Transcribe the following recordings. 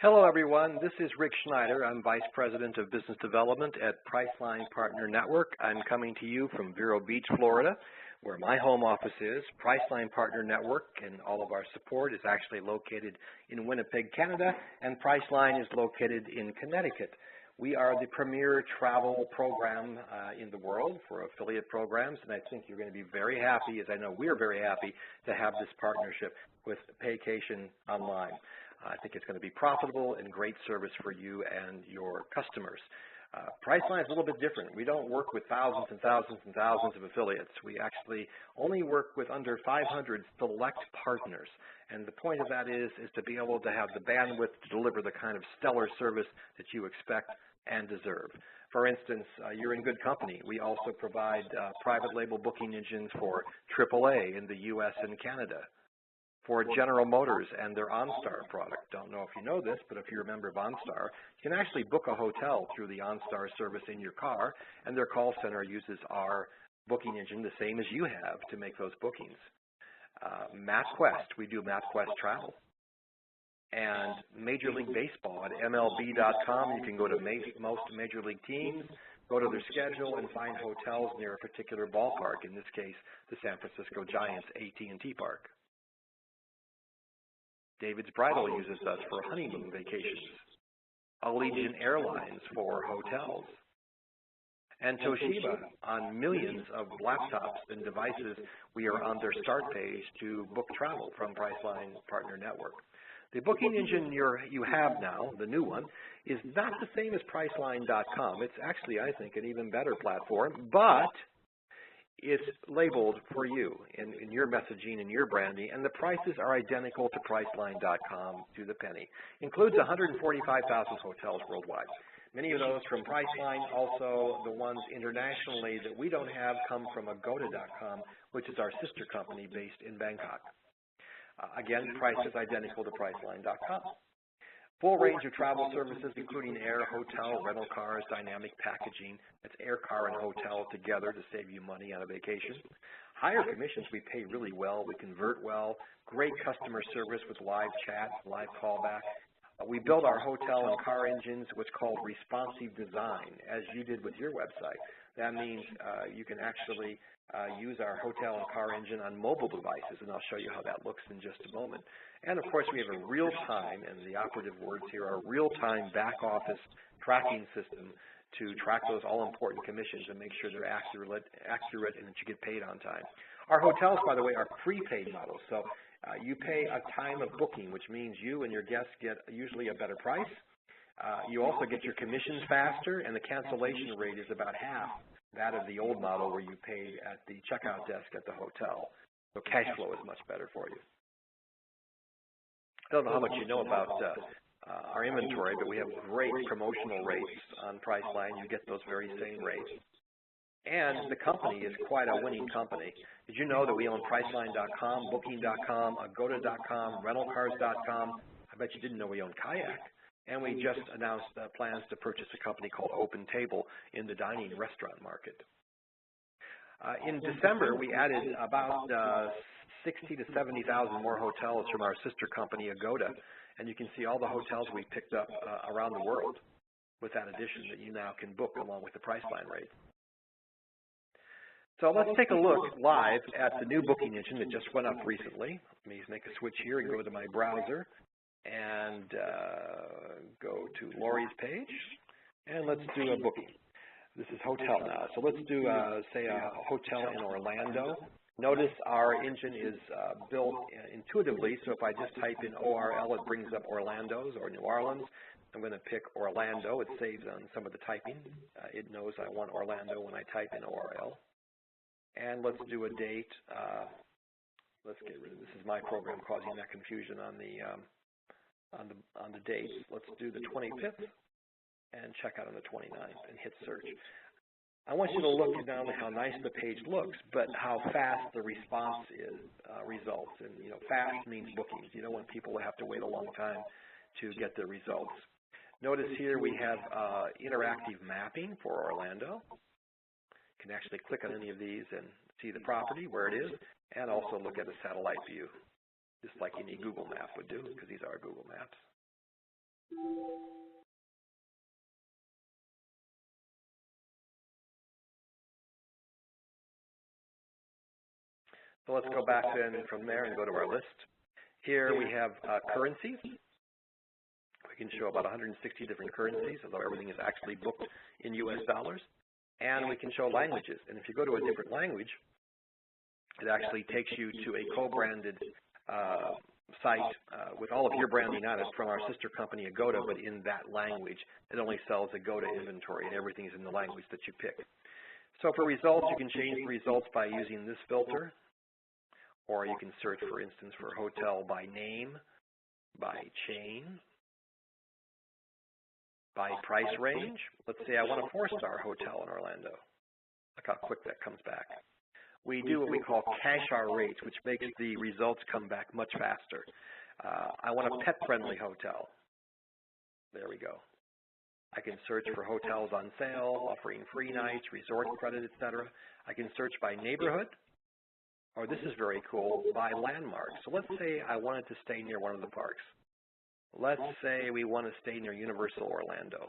Hello, everyone. This is Rick Schneider. I'm Vice President of Business Development at Priceline Partner Network. I'm coming to you from Vero Beach, Florida, where my home office is. Priceline Partner Network and all of our support is actually located in Winnipeg, Canada, and Priceline is located in Connecticut. We are the premier travel program in the world for affiliate programs, and I think you're going to be very happy, as I know we're very happy, to have this partnership with Paycation Online. I think it's going to be profitable and great service for you and your customers. Priceline is a little bit different. We don't work with thousands and thousands and thousands of affiliates. We actually only work with under 500 select partners. And the point of that is to be able to have the bandwidth to deliver the kind of stellar service that you expect and deserve. For instance, you're in good company. We also provide private label booking engines for AAA in the U.S. and Canada, for General Motors and their OnStar product. Don't know if you know this, but if you're a member of OnStar, you can actually book a hotel through the OnStar service in your car, and their call center uses our booking engine the same as you have to make those bookings. MapQuest, we do MapQuest travel. And Major League Baseball at MLB.com, you can go to most Major League teams, go to their schedule, and find hotels near a particular ballpark, in this case, the San Francisco Giants AT&T Park. David's Bridal uses us for honeymoon vacations. Allegiant Airlines for hotels. And Toshiba on millions of laptops and devices. We are on their start page to book travel from Priceline Partner Network. The booking engine you have now, the new one, is not the same as Priceline.com. It's actually, I think, an even better platform, but it's labeled for you in your messaging and your branding, and the prices are identical to Priceline.com to the penny. Includes 145,000 hotels worldwide. Many of those from Priceline, also the ones internationally that we don't have come from Agoda.com, which is our sister company based in Bangkok. Again, price is identical to Priceline.com. Full range of travel services, including air, hotel, rental cars, dynamic packaging. That's air, car, and hotel together to save you money on a vacation. Higher commissions, we pay really well. We convert well. Great customer service with live chat, live callback. We build our hotel and car engines, what's called responsive design, as you did with your website. That means you can actually use our hotel and car engine on mobile devices, and I'll show you how that looks in just a moment. And, of course, we have a real-time, and the operative words here are real-time back-office tracking system to track those all-important commissions and make sure they're accurate and that you get paid on time. Our hotels, by the way, are prepaid models, so you pay a time of booking, which means you and your guests get usually a better price. You also get your commissions faster, and the cancellation rate is about half that of the old model where you paid at the checkout desk at the hotel. So cash flow is much better for you. I don't know how much you know about our inventory, but we have great promotional rates on Priceline. You get those very same rates. And the company is quite a winning company. Did you know that we own Priceline.com, Booking.com, Agoda.com, RentalCars.com? I bet you didn't know we own Kayak. And we just announced plans to purchase a company called Open Table in the dining restaurant market. In December, we added about 60 to 70,000 more hotels from our sister company, Agoda. And you can see all the hotels we picked up around the world with that addition that you now can book along with the Priceline rate. So let's take a look live at the new booking engine that just went up recently. Let me make a switch here and go to my browser and go to Lori's page. And let's do a booking. This is hotel now. So let's do, say, a hotel in Orlando. Notice our engine is built intuitively, so if I just type in ORL, it brings up Orlando's or New Orleans. I'm going to pick Orlando. It saves on some of the typing. It knows I want Orlando when I type in ORL. And let's do a date. Let's get rid of this. Is my program causing that confusion on the dates. Let's do the 25th and check out on the 29th and hit search. I want you to look down at how nice the page looks, but how fast the response is, results. And, you know, fast means bookings. You don't want people to have to wait a long time to get the results. Notice here we have interactive mapping for Orlando. You can actually click on any of these and see the property, where it is, and also look at a satellite view, just like any Google map would do, because these are Google Maps. So let's go back then from there and go to our list. Here we have currencies. We can show about 160 different currencies, although everything is actually booked in US dollars. And we can show languages. And if you go to a different language, it actually takes you to a co-branded site with all of your branding on it from our sister company, Agoda, but in that language. It only sells Agoda inventory, and everything is in the language that you pick. So for results, you can change the results by using this filter, or you can search, for instance, for hotel by name, by chain, by price range. Let's say I want a 4-star hotel in Orlando. Look how quick that comes back. We do what we call cash our rates, which makes the results come back much faster. I want a pet-friendly hotel. There we go. I can search for hotels on sale, offering free nights, resort credit, etc. I can search by neighborhood, or this is very cool, by landmark. So let's say I wanted to stay near one of the parks. Let's say we want to stay near Universal Orlando.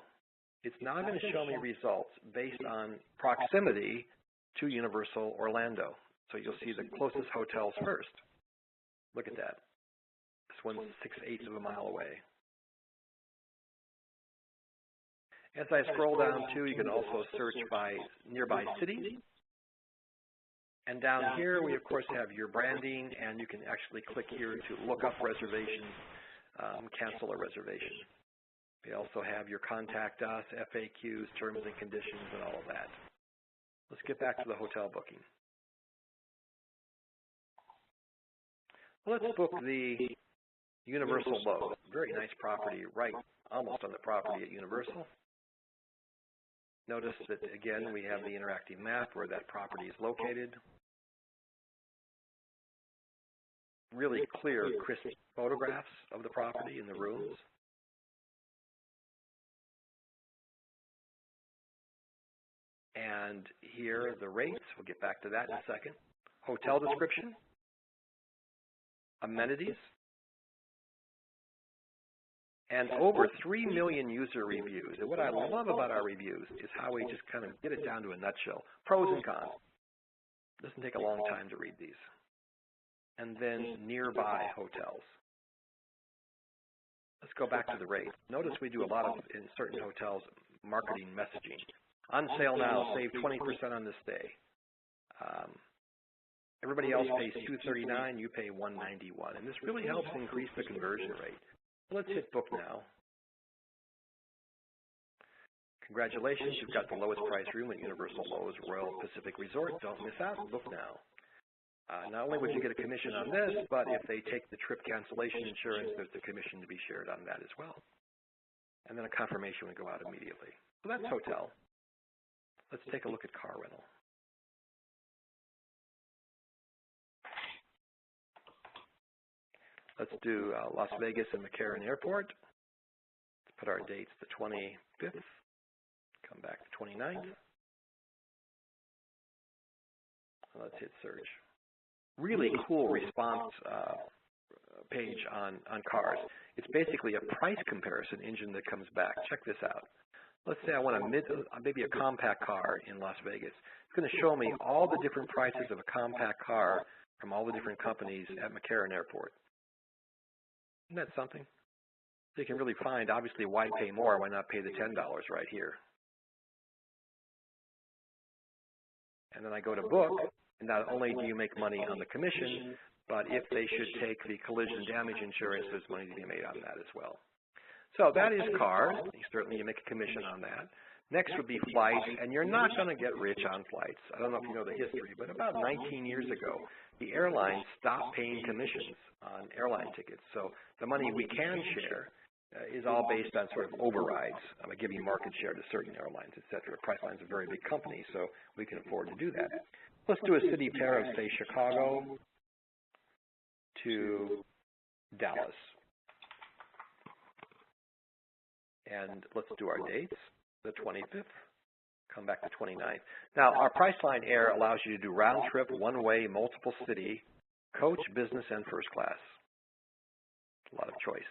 It's now going to show me results based on proximity to Universal Orlando. So you'll see the closest hotels first. Look at that. This one's 6/8 of a mile away. As I scroll down too, you can also search by nearby cities. And down here, we of course have your branding, and you can actually click here to look up reservations, cancel a reservation. We also have your contact us, FAQs, terms and conditions, and all of that. Let's get back to the hotel booking. Let's book the Universal Lowe's. Very nice property, right almost on the property at Universal. Notice that, again, we have the interactive map where that property is located. Really clear, crisp photographs of the property and the rooms. And here are the rates. We'll get back to that in a second. Hotel description, amenities, and over 3 million user reviews. And what I love about our reviews is how we just kind of get it down to a nutshell. Pros and cons. It doesn't take a long time to read these. And then nearby hotels. Let's go back to the rate. Notice we do a lot of, in certain hotels, marketing messaging. On sale now, save 20% on this stay. Everybody else pays $239, you pay $191. And this really helps increase the conversion rate. Let's hit book now. Congratulations, you've got the lowest price room at Universal Lowe's Royal Pacific Resort. Don't miss out, book now. Not only would you get a commission on this, but if they take the trip cancellation insurance, there's a commission to be shared on that as well. And then a confirmation would go out immediately. So that's hotel. Let's take a look at car rental. Let's do Las Vegas and McCarran Airport. Let's put our dates the 25th, come back to 29th. And let's hit search. Really cool response page on cars. It's basically a price comparison engine that comes back. Check this out. Let's say I want maybe a compact car in Las Vegas. It's going to show me all the different prices of a compact car from all the different companies at McCarran Airport. Isn't that something? So you can really find, obviously, why pay more? Why not pay the $10 right here? And then I go to book, and not only do you make money on the commission, but if they should take the collision damage insurance, there's money to be made on that as well. So that is cars. Certainly you make a commission on that. Next would be flights, and you're not going to get rich on flights. I don't know if you know the history, but about 19 years ago, the airlines stopped paying commissions on airline tickets. So the money we can share is all based on sort of overrides, giving market share to certain airlines, et cetera. Priceline is a very big company, so we can afford to do that. Let's do a city pair of, say, Chicago to Dallas. And let's do our dates, the 25th, come back to 29th. Now, our Priceline Air allows you to do round trip, one-way, multiple city, coach, business, and first class. A lot of choice.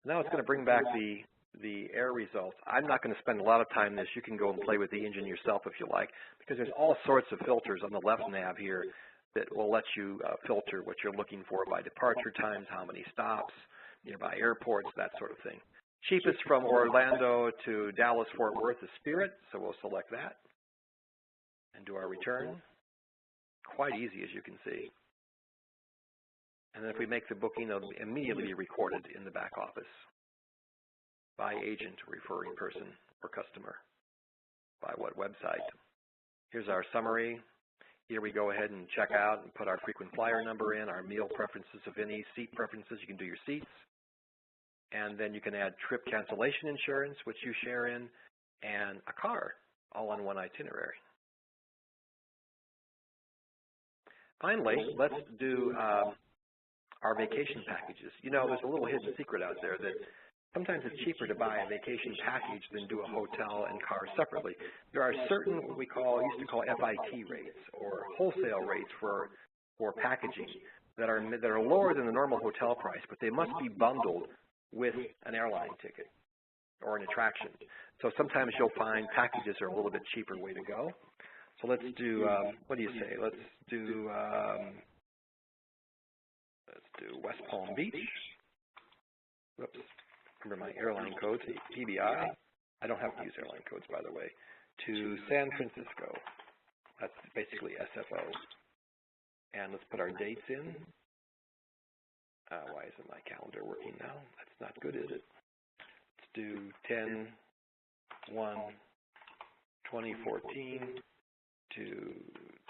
Now it's going to bring back the air results. I'm not going to spend a lot of time on this. You can go and play with the engine yourself if you like, because there's all sorts of filters on the left nav here that will let you filter what you're looking for by departure times, how many stops, nearby airports, that sort of thing. Cheapest from Orlando to Dallas-Fort Worth is Spirit, so we'll select that and do our return. Quite easy, as you can see. And then if we make the booking, it'll immediately be recorded in the back office by agent, referring person, or customer, by what website. Here's our summary. Here we go ahead and check out and put our frequent flyer number in, our meal preferences, if any, seat preferences. You can do your seats. And then you can add trip cancellation insurance, which you share in, and a car, all on one itinerary. Finally, let's do our vacation packages. You know, there's a little hidden secret out there that sometimes it's cheaper to buy a vacation package than do a hotel and car separately. There are certain what we used to call FIT rates, or wholesale rates for packaging that are lower than the normal hotel price, but they must be bundled with an airline ticket or an attraction. So sometimes you'll find packages are a little bit cheaper way to go. So let's do, what do you say? Let's do West Palm Beach. Whoops, remember my airline codes, PBI. I don't have to use airline codes, by the way. To San Francisco. That's basically SFO. And let's put our dates in. Why isn't my calendar working now? That's not good, is it? Let's do 10/1/2014 to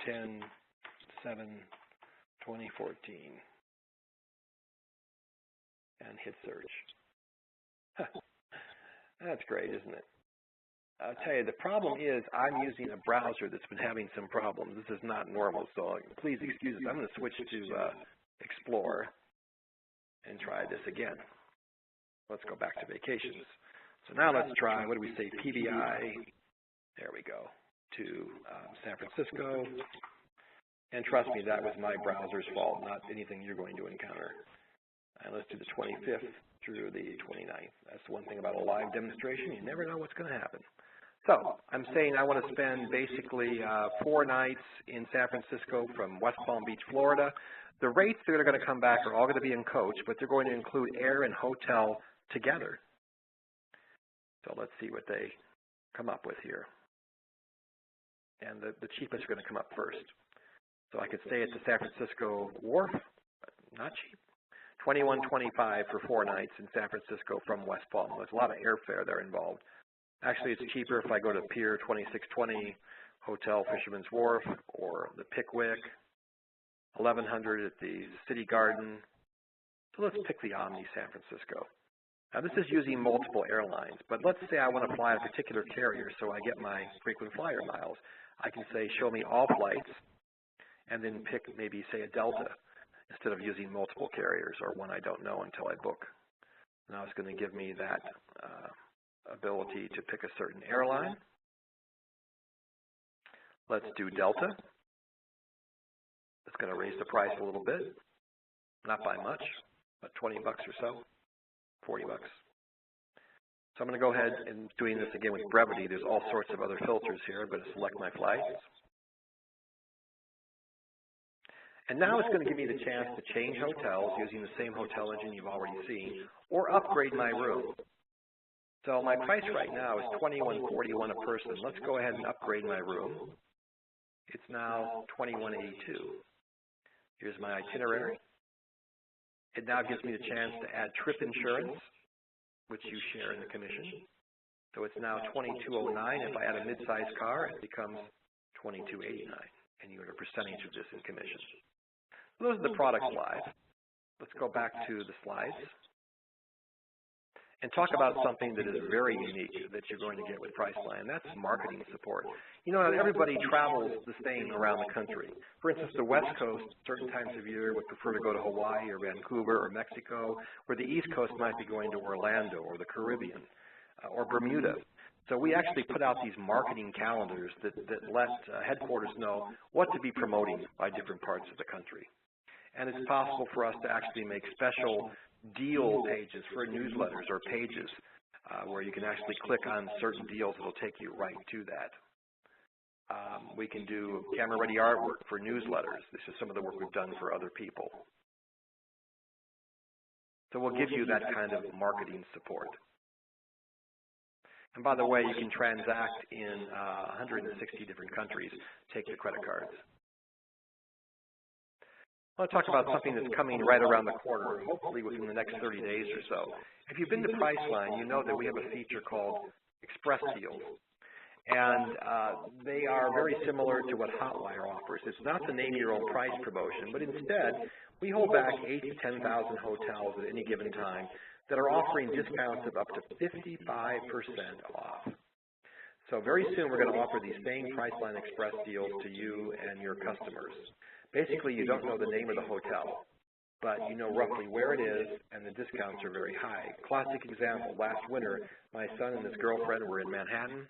10/7/2014. And hit search. That's great, isn't it? I'll tell you, the problem is I'm using a browser that's been having some problems. This is not normal, so please excuse me. I'm going to switch to Explore and try this again. Let's go back to vacations. So now let's try, what do we say, PBI, there we go, to San Francisco. And trust me, that was my browser's fault, not anything you're going to encounter. And let's do the 25th through the 29th. That's one thing about a live demonstration. You never know what's going to happen. So I'm saying I want to spend basically 4 nights in San Francisco from West Palm Beach, Florida. The rates that are going to come back are all going to be in coach, but they're going to include air and hotel together. So let's see what they come up with here. And the cheapest are going to come up first. So I could stay at the San Francisco Wharf, but not cheap. $21.25 for 4 nights in San Francisco from West Palm. There's a lot of airfare there involved. Actually, it's cheaper if I go to Pier 2620, Hotel Fisherman's Wharf, or the Pickwick, 1100 at the City Garden. So let's pick the Omni San Francisco. Now, this is using multiple airlines, but let's say I want to fly a particular carrier so I get my frequent flyer miles. I can say, show me all flights, and then pick maybe, say, a Delta, instead of using multiple carriers or one I don't know until I book. Now it's going to give me that ability to pick a certain airline. Let's do Delta. It's going to raise the price a little bit, not by much, but 20 bucks or so, 40 bucks. So I'm going to go ahead and doing this again with brevity. There's all sorts of other filters here. I'm going to select my flights. And now it's going to give me the chance to change hotels using the same hotel engine you've already seen, or upgrade my room. So my price right now is $21.41 a person. Let's go ahead and upgrade my room. It's now $21.82. Here's my itinerary. It now gives me the chance to add trip insurance, which you share in the commission. So it's now $22.09. If I add a mid-sized car, it becomes $22.89, and you get a percentage of this in commission. Those are the products live. Let's go back to the slides and talk about something that is very unique that you're going to get with Priceline. That's marketing support. You know, not everybody travels the same around the country. For instance, the West Coast, certain times of year, would prefer to go to Hawaii or Vancouver or Mexico, where the East Coast might be going to Orlando or the Caribbean or Bermuda. So we actually put out these marketing calendars that let headquarters know what to be promoting by different parts of the country. And it's possible for us to actually make special deal pages for newsletters or pages where you can actually click on certain deals. It'll take you right to that. We can do camera-ready artwork for newsletters. This is some of the work we've done for other people. So we'll give you that kind of marketing support. And by the way, you can transact in 160 different countries. Take the credit cards. I want to talk about something that's coming right around the corner, hopefully within the next 30 days or so. If you've been to Priceline, you know that we have a feature called Express Deals. And they are very similar to what Hotwire offers. It's not the name your own price promotion, but instead, we hold back 8,000 to 10,000 hotels at any given time that are offering discounts of up to 55% off. So very soon, we're going to offer these same Priceline Express deals to you and your customers. Basically, you don't know the name of the hotel, but you know roughly where it is, and the discounts are very high. Classic example, last winter, my son and his girlfriend were in Manhattan.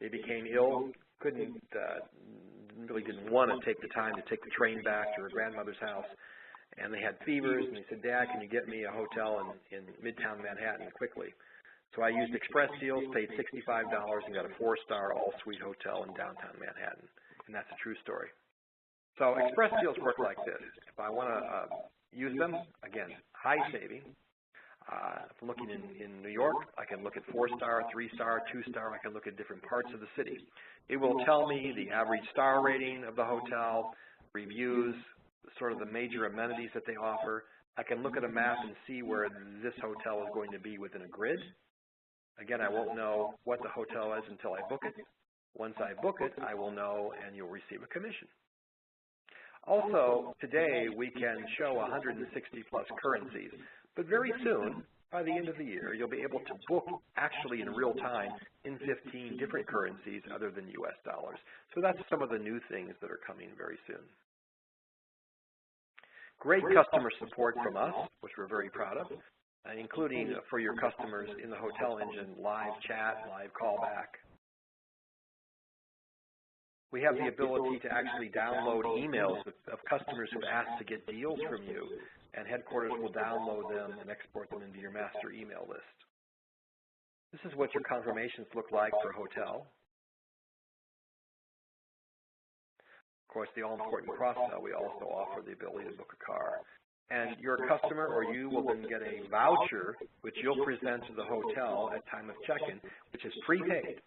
They became ill, really didn't want to take the time to take the train back to her grandmother's house, and they had fevers, and they said, Dad, can you get me a hotel in Midtown Manhattan quickly? So I used Express Deals, paid $65, and got a 4-star all-suite hotel in downtown Manhattan, and that's a true story. So Express Deals work like this. If I want to use them, again, high saving. If I'm looking in New York, I can look at 4-star, 3-star, 2-star. I can look at different parts of the city. It will tell me the average star rating of the hotel, reviews, sort of the major amenities that they offer. I can look at a map and see where this hotel is going to be within a grid. Again, I won't know what the hotel is until I book it. Once I book it, I will know, and you'll receive a commission. Also, today, we can show 160-plus currencies. But very soon, by the end of the year, you'll be able to book actually in real time in 15 different currencies other than U.S. dollars. So that's some of the new things that are coming very soon. Great customer support from us, which we're very proud of, including for your customers in the hotel engine, live chat, live callback. We have the ability to actually download emails of customers who ask to get deals from you, and headquarters will download them and export them into your master email list. This is what your confirmations look like for a hotel. Of course, the all-important cross-sell, we also offer the ability to book a car. And your customer or you will then get a voucher, which you'll present to the hotel at time of check-in, which is prepaid.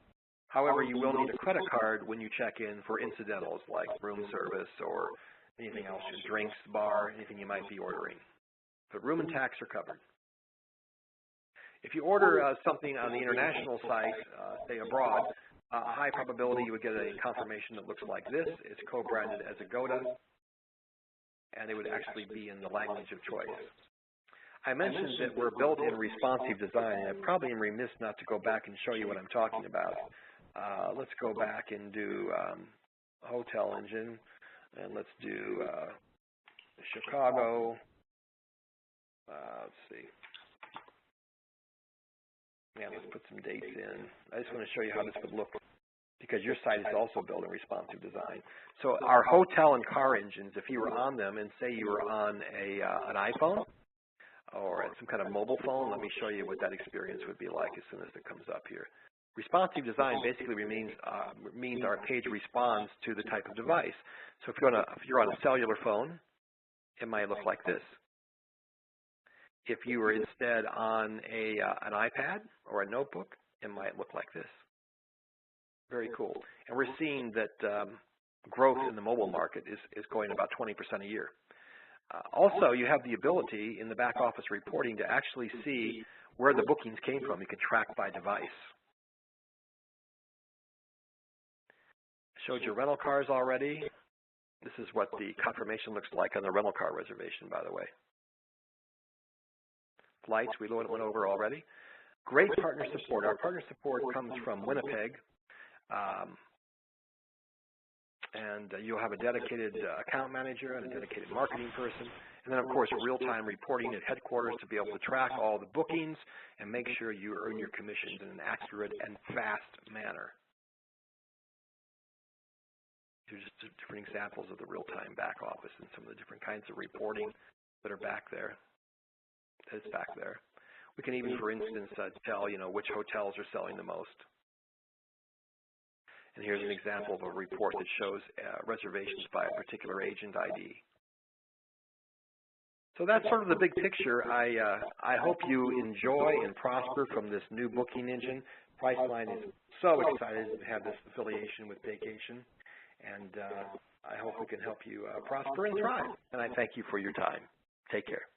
However, you will need a credit card when you check in for incidentals like room service or anything else, your drinks, bar, anything you might be ordering. But room and tax are covered. If you order something on the international site, say abroad, high probability you would get a confirmation that looks like this. It's co-branded as Agoda, and it would actually be in the language of choice. I mentioned that we're built in responsive design, and I probably am remiss not to go back and show you what I'm talking about. Let's go back and do hotel engine, and let's do Chicago. Let's see. Yeah, let's put some dates in. I just want to show you how this would look because your site is also built in responsive design. So our hotel and car engines, if you were on them and say you were on an iPhone or some kind of mobile phone, let me show you what that experience would be like as soon as it comes up here. Responsive design basically means our page responds to the type of device. So if you're on a cellular phone, it might look like this. If you were instead on an iPad or a notebook, it might look like this. Very cool. And we're seeing that growth in the mobile market is going about 20% a year. Also, you have the ability in the back office reporting to actually see where the bookings came from. You can track by device. Showed you rental cars already. This is what the confirmation looks like on the rental car reservation, by the way. Flights, we went over already. Great partner support. Our partner support comes from Winnipeg. And you'll have a dedicated account manager and a dedicated marketing person. And then, of course, real-time reporting at headquarters to be able to track all the bookings and make sure you earn your commissions in an accurate and fast manner. These are just different examples of the real-time back office and some of the different kinds of reporting that are back there. that is back there. We can even, for instance, tell, which hotels are selling the most. And here's an example of a report that shows reservations by a particular agent ID. So that's sort of the big picture. I hope you enjoy and prosper from this new booking engine. Priceline is so excited to have this affiliation with Vacation, and I hope we can help you prosper and thrive. And I thank you for your time. Take care.